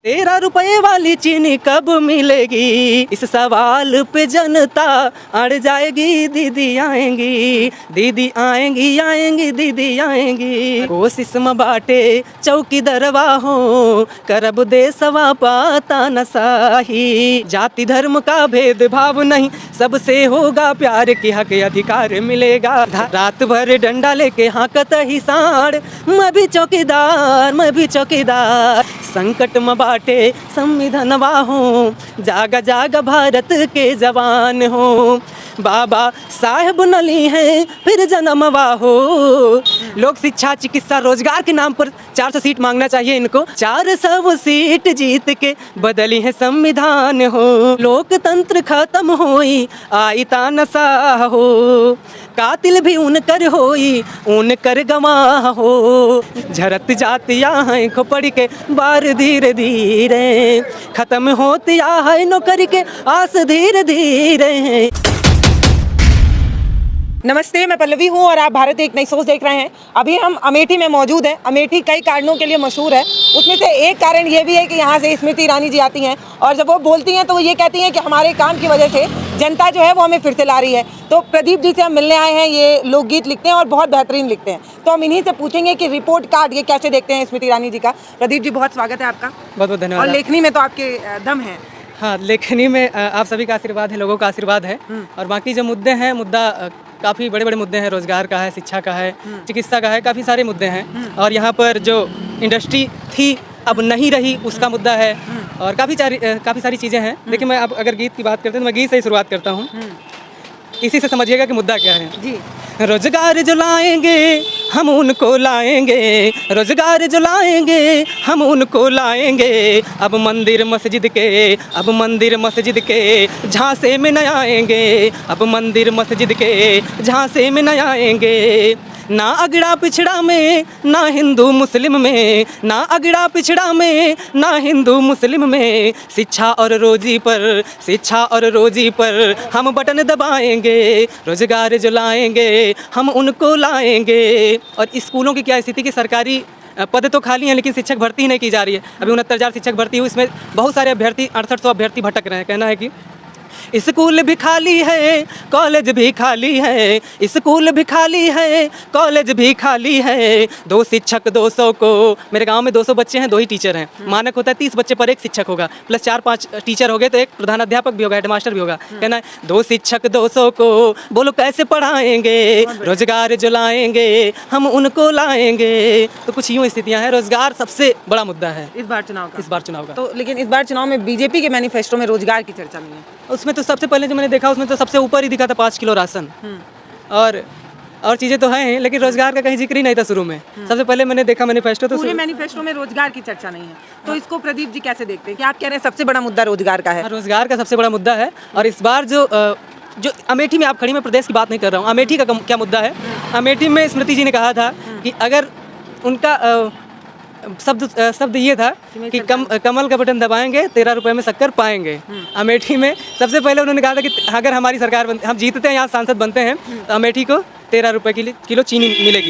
13 रुपए वाली चीनी कब मिलेगी, इस सवाल पे जनता अड़ जाएगी। दीदी आएंगी, दीदी आएंगी, आएंगी दीदी आएंगी। कोशिश में बाटे चौकी दरवा हो, करब देसवा पाता न साही। जाति धर्म का भेदभाव नहीं, सबसे होगा प्यार की हक अधिकार मिलेगा। रात भर डंडा लेके हाँकत ही साड़, मैं भी चौकीदार, मैं भी चौकीदार। संकट में बाटे संविधानवा हो, जागा जागा भारत के जवान हो। बाबा साहेब नली हैं फिर जन्मवा हो। लोक शिक्षा चिकित्सा रोजगार के नाम पर 400 सीट मांगना चाहिए इनको। 400 सीट जीत के बदली है संविधान हो। लोकतंत्र खत्म होई आई तानसा हो, कातिल भी उनकर होई उनकर गवाह हो। झरत जातिया है खोपड़ के बार धीरे धीरे, खत्म होतिया है नौकरी के आस धीरे धीरे। नमस्ते, मैं पल्लवी हूँ और आप भारत एक नई सोच देख रहे हैं। अभी हम अमेठी में मौजूद हैं। अमेठी कई कारणों के लिए मशहूर है, उसमें से एक कारण ये भी है कि यहाँ से स्मृति ईरानी जी आती हैं और जब वो बोलती हैं तो वो ये कहती हैं कि हमारे काम की वजह से जनता जो है वो हमें फिर से ला रही है। तो प्रदीप जी से हम मिलने आए हैं। ये लोकगीत लिखते हैं और बहुत बेहतरीन लिखते हैं, तो हम इन्हीं से पूछेंगे कि रिपोर्ट कार्ड ये कैसे देखते हैं स्मृति ईरानी जी का। प्रदीप जी, बहुत स्वागत है आपका। बहुत बहुत धन्यवाद। और लेखनी में तो आपके दम है। हाँ, लेखनी में आप सभी का आशीर्वाद है, लोगों का आशीर्वाद है। और बाकी जो मुद्दे हैं, मुद्दा काफ़ी बड़े बड़े मुद्दे हैं। रोजगार का है, शिक्षा का है, चिकित्सा का है, काफ़ी सारे मुद्दे हैं। और यहाँ पर जो इंडस्ट्री थी अब नहीं रही, उसका मुद्दा है। और काफ़ी सारी चीज़ें हैं। लेकिन मैं अब अगर गीत की बात करते हैं तो मैं गीत से ही शुरुआत करता हूँ। इसी से समझिएगा कि मुद्दा क्या है जी। रोजगार जो लाएंगे हम उनको लाएंगे, रोजगार जो लाएंगे हम उनको लाएंगे। अब मंदिर मस्जिद के झांसे में न आएंगे, अब मंदिर मस्जिद के झांसे में न आएंगे। ना अगड़ा पिछड़ा में ना हिंदू मुस्लिम में, ना अगड़ा पिछड़ा में ना हिंदू मुस्लिम में। शिक्षा और रोजी पर हम बटन दबाएंगे। रोजगार जो लाएंगे हम उनको लाएंगे। और स्कूलों की क्या स्थिति कि सरकारी पद तो खाली हैं लेकिन शिक्षक भर्ती ही नहीं की जा रही है। अभी 69,000 शिक्षक भर्ती हुई, इसमें बहुत सारे अभ्यर्थी 6800 अभ्यर्थी भटक रहे हैं। कहना है कि स्कूल भी खाली है, कॉलेज भी खाली है, स्कूल भी खाली है, कॉलेज भी खाली है। 2 शिक्षक 200 को, मेरे गांव में 200 बच्चे हैं, 2 ही टीचर हैं। मानक होता है 30 बच्चे पर एक शिक्षक होगा, प्लस 4-5 टीचर हो गए तो एक प्रधानाध्यापक भी होगा, हेडमास्टर भी होगा। कहना है 2 शिक्षक 200 को बोलो कैसे पढ़ाएंगे। रोजगार जो लाएंगे हम उनको लाएंगे। तो कुछ यूँ स्थितियाँ हैं। रोजगार सबसे बड़ा मुद्दा है इस बार चुनाव का। तो लेकिन इस बार चुनाव में बीजेपी के मैनिफेस्टो में रोजगार की चर्चा नहीं है। उसमें तो सबसे पहले जो मैंने देखा उसमें तो सबसे ऊपर ही दिखा था 5 किलो राशन। और चीज़ें तो हैं, लेकिन रोजगार का कहीं जिक्र ही नहीं था शुरू में। सबसे पहले मैंने देखा मैनिफेस्टो, तो पूरे मैनिफेस्टो में रोजगार की चर्चा नहीं है। तो इसको प्रदीप जी कैसे देखते हैं कि आप कह रहे हैं सबसे बड़ा मुद्दा रोजगार का है? रोजगार का सबसे बड़ा मुद्दा है। और इस बार जो अमेठी में आप खड़ी, मैं प्रदेश की बात नहीं कर रहा हूँ, अमेठी का क्या मुद्दा है। अमेठी में स्मृति जी ने कहा था कि अगर उनका शब्द ये था कि कमल का बटन दबाएंगे 13 रुपए में शक्कर पाएंगे। अमेठी में सबसे पहले उन्होंने कहा था कि अगर हमारी सरकार हम जीतते हैं, यहाँ सांसद बनते हैं, तो अमेठी को 13 रुपए किलो चीनी मिलेगी।